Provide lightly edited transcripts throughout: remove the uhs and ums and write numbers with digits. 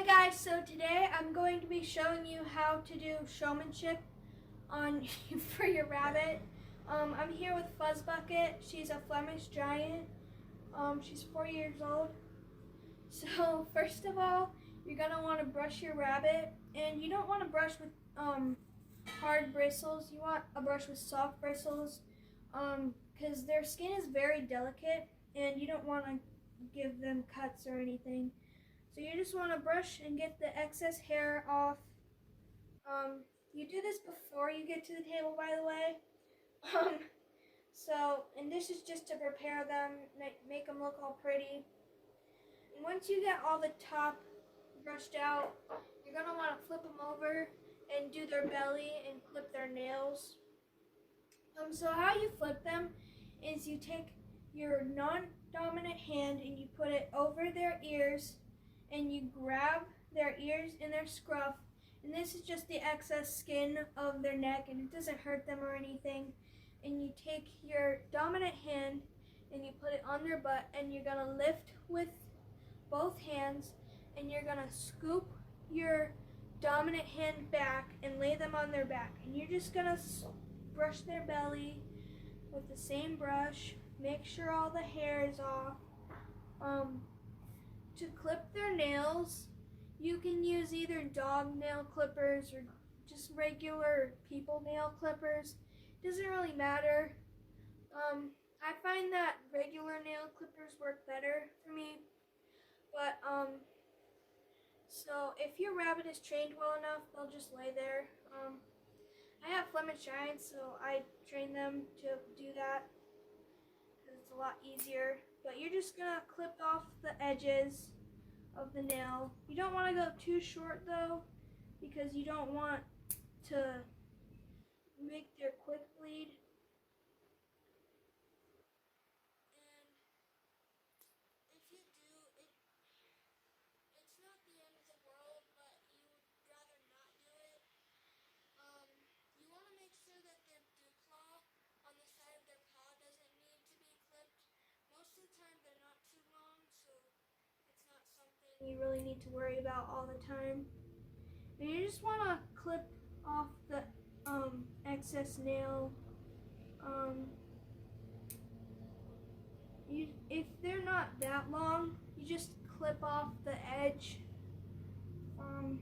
Guys, so today I'm going to be showing you how to do showmanship on for your rabbit. I'm here with Fuzzbucket. She's a Flemish giant. She's 4 years old. So first of all, you're gonna want to brush your rabbit, and you don't want to brush with hard bristles. You want a brush with soft bristles, because their skin is very delicate, and you don't want to give them cuts or anything. So you just want to brush and get the excess hair off. You do this before you get to the table, by the way. And this is just to prepare them, make them look all pretty. And once you get all the top brushed out, you're going to want to flip them over and do their belly and clip their nails. So how you flip them is you take your non-dominant hand and you put it over their ears and you grab their ears and their scruff, and this is just the excess skin of their neck and it doesn't hurt them or anything. And you take your dominant hand and you put it on their butt, and you're going to lift with both hands and you're going to scoop your dominant hand back and lay them on their back, and you're just going to brush their belly with the same brush. Make sure all the hair is off. To clip their nails, you can use either dog nail clippers or just regular people nail clippers. Doesn't really matter. I find that regular nail clippers work better for me. But so if your rabbit is trained well enough, they'll just lay there. I have Flemish giants, so I train them to do that because it's a lot easier. But you're just gonna clip off the edges of the nail. You don't want to go too short though, because you don't want to make their quick bleed. And if you do, it's not the end of the world, but you would rather not do it. You want to make sure that their dew claw on the side of their paw doesn't need to be clipped. Most of the time they're not too long, so it's not something you really need to worry about all the time. And you just want to clip off the excess nail. If they're not that long, you just clip off the edge. And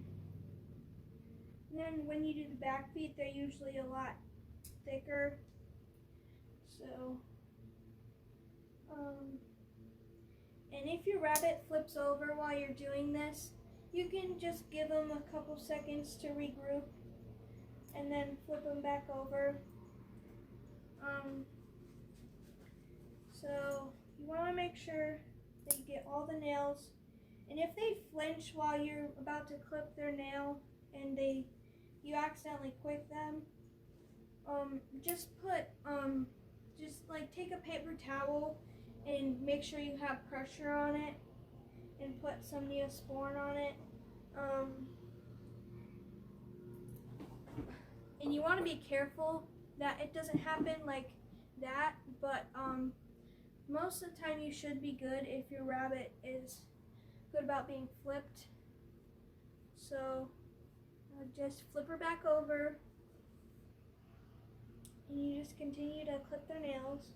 then when you do the back feet, they're usually a lot thicker. So, and if your rabbit flips over while you're doing this, you can just give them a couple seconds to regroup and then flip them back over. So you want to make sure that you get all the nails. And if they flinch while you're about to clip their nail and you accidentally quick them, just take a paper towel and make sure you have pressure on it and put some Neosporin on it. And you want to be careful that it doesn't happen like that, but most of the time you should be good if your rabbit is good about being flipped. So just flip her back over and you just continue to clip their nails.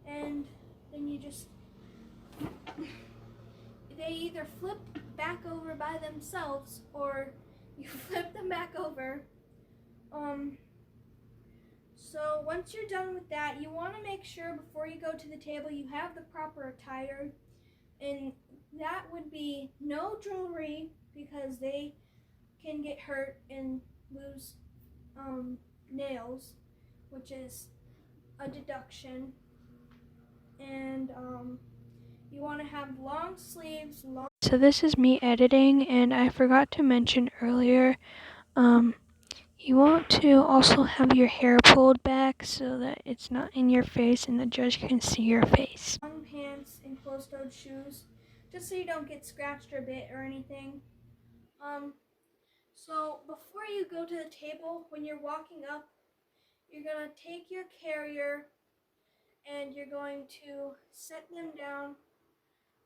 And then you just, they either flip back over by themselves or you flip them back over. So once you're done with that, you want to make sure before you go to the table you have the proper attire, and that would be no jewelry because they can get hurt and lose nails, which is a deduction. And you want to have long sleeves. So this is me editing, and I forgot to mention earlier, you want to also have your hair pulled back so that it's not in your face and the judge can see your face. Long pants and closed-toed shoes, just so you don't get scratched or bit or anything. So before you go to the table, when you're walking up, you're going to take your carrier and you're going to set them down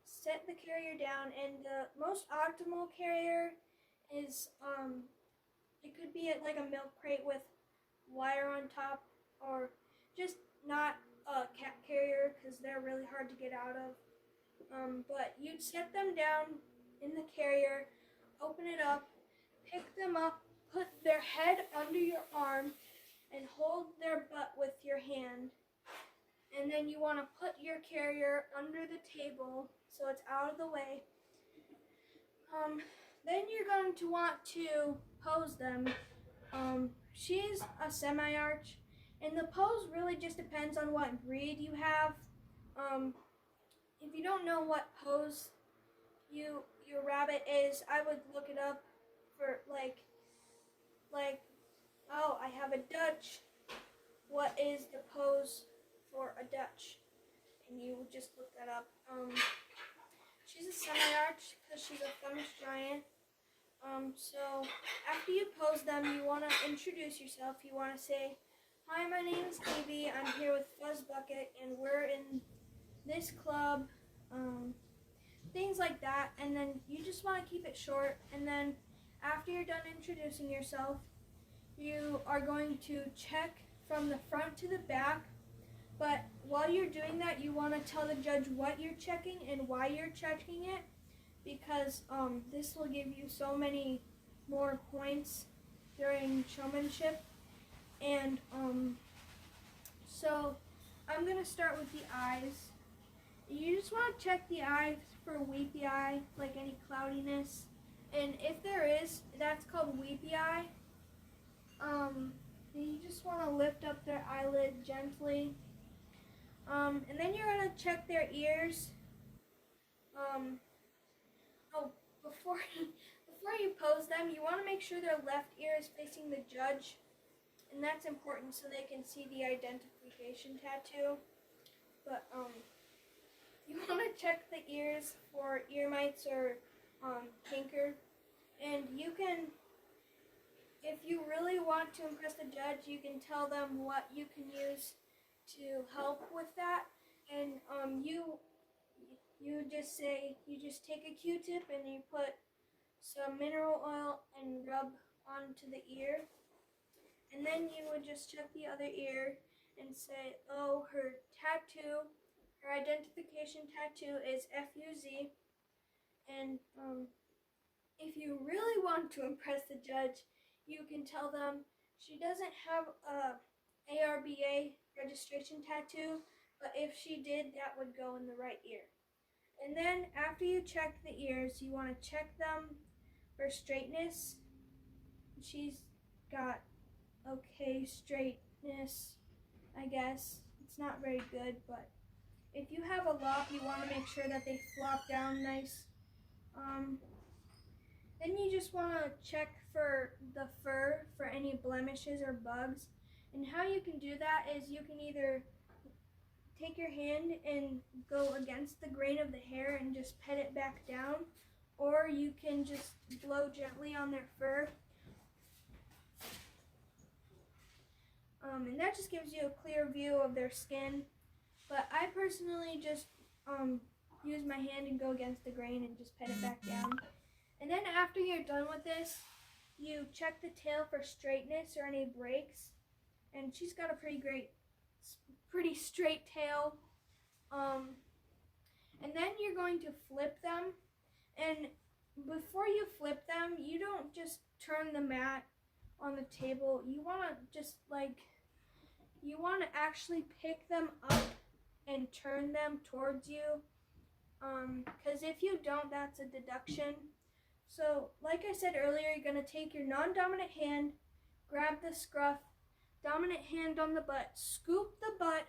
set the carrier down, and the most optimal carrier is it could be like a milk crate with wire on top, or just not a cat carrier because they're really hard to get out of. But you'd set them down in the carrier, open it up, pick them up, put their head under your arm, and hold their butt with your hand. And then you want to put your carrier under the table so it's out of the way. Then you're going to want to pose them. She's a semi-arch, and the pose really just depends on what breed you have. If you don't know what pose your rabbit is, I would look it up for like oh, I have a Dutch. What is the pose for a Dutch? And you would just look that up. She's a semi-arch because she's a Flemish giant. So after you pose them, you want to introduce yourself. You want to say, "Hi, my name is Evie. I'm here with Fuzz Bucket, and we're in this club." Things like that. And then you just want to keep it short. And then after you're done introducing yourself, you are going to check from the front to the back. But while you're doing that, you want to tell the judge what you're checking and why you're checking it, because this will give you so many more points during showmanship. And so I'm going to start with the eyes. You just want to check the eyes for weepy eye, like any cloudiness. And if there is, that's called weepy eye. You just want to lift up their eyelid gently. And then you're going to check their ears. Before you pose them, you want to make sure their left ear is facing the judge. And that's important so they can see the identification tattoo. But you want to check the ears for ear mites or canker. And you can, if you really want to impress the judge, you can tell them what you can use to help with that. And you just say, you just take a Q-tip and you put some mineral oil and rub onto the ear. And then you would just check the other ear and say, oh, her tattoo, her identification tattoo is FUZ. And if you really want to impress the judge, you can tell them she doesn't have a ARBA registration tattoo, but if she did, that would go in the right ear. And then after you check the ears, you want to check them for straightness. She's got okay straightness, I guess. It's not very good, but if you have a lot, you want to make sure that they flop down nice. Then you just want to check for the fur for any blemishes or bugs. And how you can do that is you can either take your hand and go against the grain of the hair and just pet it back down, or you can just blow gently on their fur. And that just gives you a clear view of their skin. But I personally just use my hand and go against the grain and just pet it back down. And then after you're done with this, you check the tail for straightness or any breaks. And she's got a pretty straight tail. And then you're going to flip them. And before you flip them, you don't just turn the mat on the table. You want to actually pick them up and turn them towards you. Because if you don't, that's a deduction. So, like I said earlier, you're going to take your non-dominant hand, grab the scruff, dominant hand on the butt, scoop the butt,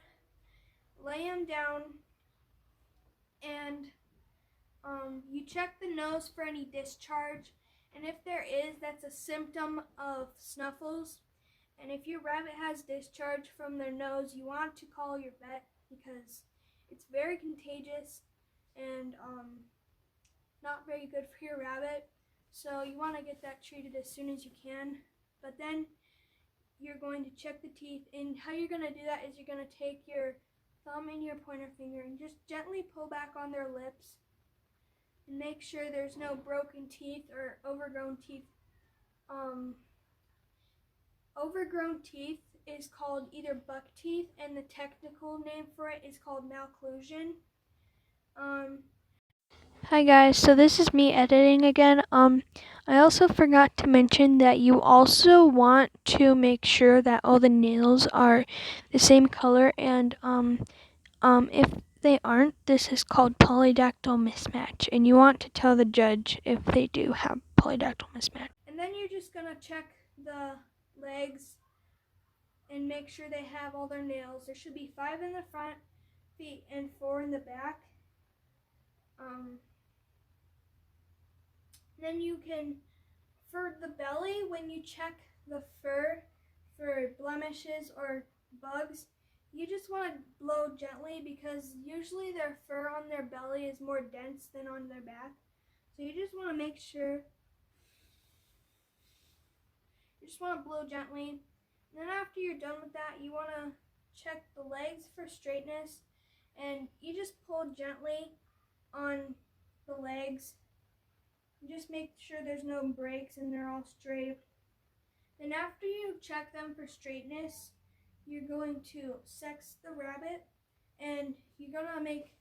lay him down, and you check the nose for any discharge. And if there is, that's a symptom of snuffles. And if your rabbit has discharge from their nose, you want to call your vet because it's very contagious and not very good for your rabbit. So you want to get that treated as soon as you can. But then you're going to check the teeth, and how you're going to do that is you're going to take your thumb and your pointer finger and just gently pull back on their lips and make sure there's no broken teeth or overgrown teeth. Overgrown teeth is called either buck teeth, and the technical name for it is called malocclusion. Hi guys, so this is me editing again. I also forgot to mention that you also want to make sure that all the nails are the same color, and if they aren't, this is called polydactyl mismatch, and you want to tell the judge if they do have polydactyl mismatch. And then you're just gonna check the legs and make sure they have all their nails. There should be 5 in the front feet and 4 in the back. Then you can, for the belly, when you check the fur for blemishes or bugs, you just want to blow gently because usually their fur on their belly is more dense than on their back. So you just want to make sure, you just want to blow gently. And then after you're done with that, you want to check the legs for straightness, and you just pull gently on the legs. Just make sure there's no breaks and they're all straight. Then after you check them for straightness, you're going to sex the rabbit, and you're gonna make,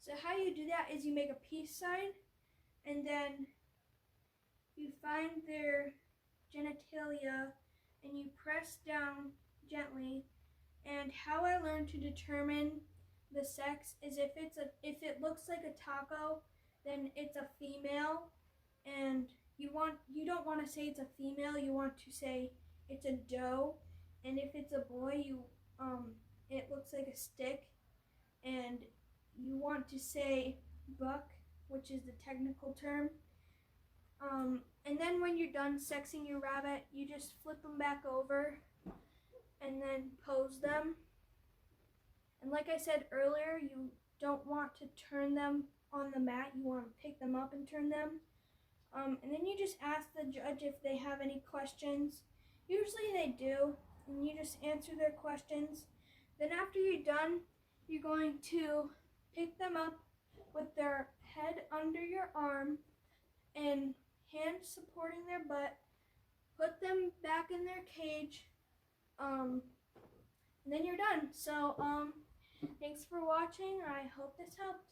so how you do that is you make a peace sign, and then you find their genitalia and you press down gently. And how I learned to determine the sex is if it looks like a taco, then it's a female, and you don't want to say it's a female, you want to say it's a doe. And if it's a boy, it looks like a stick, and you want to say buck, which is the technical term. And then when you're done sexing your rabbit, you just flip them back over and then pose them. And like I said earlier, you don't want to turn them on the mat, you want to pick them up and turn them. And then you just ask the judge if they have any questions. Usually they do, and you just answer their questions. Then after you're done, you're going to pick them up with their head under your arm and hands supporting their butt, put them back in their cage, and then you're done. So, thanks for watching. I hope this helped.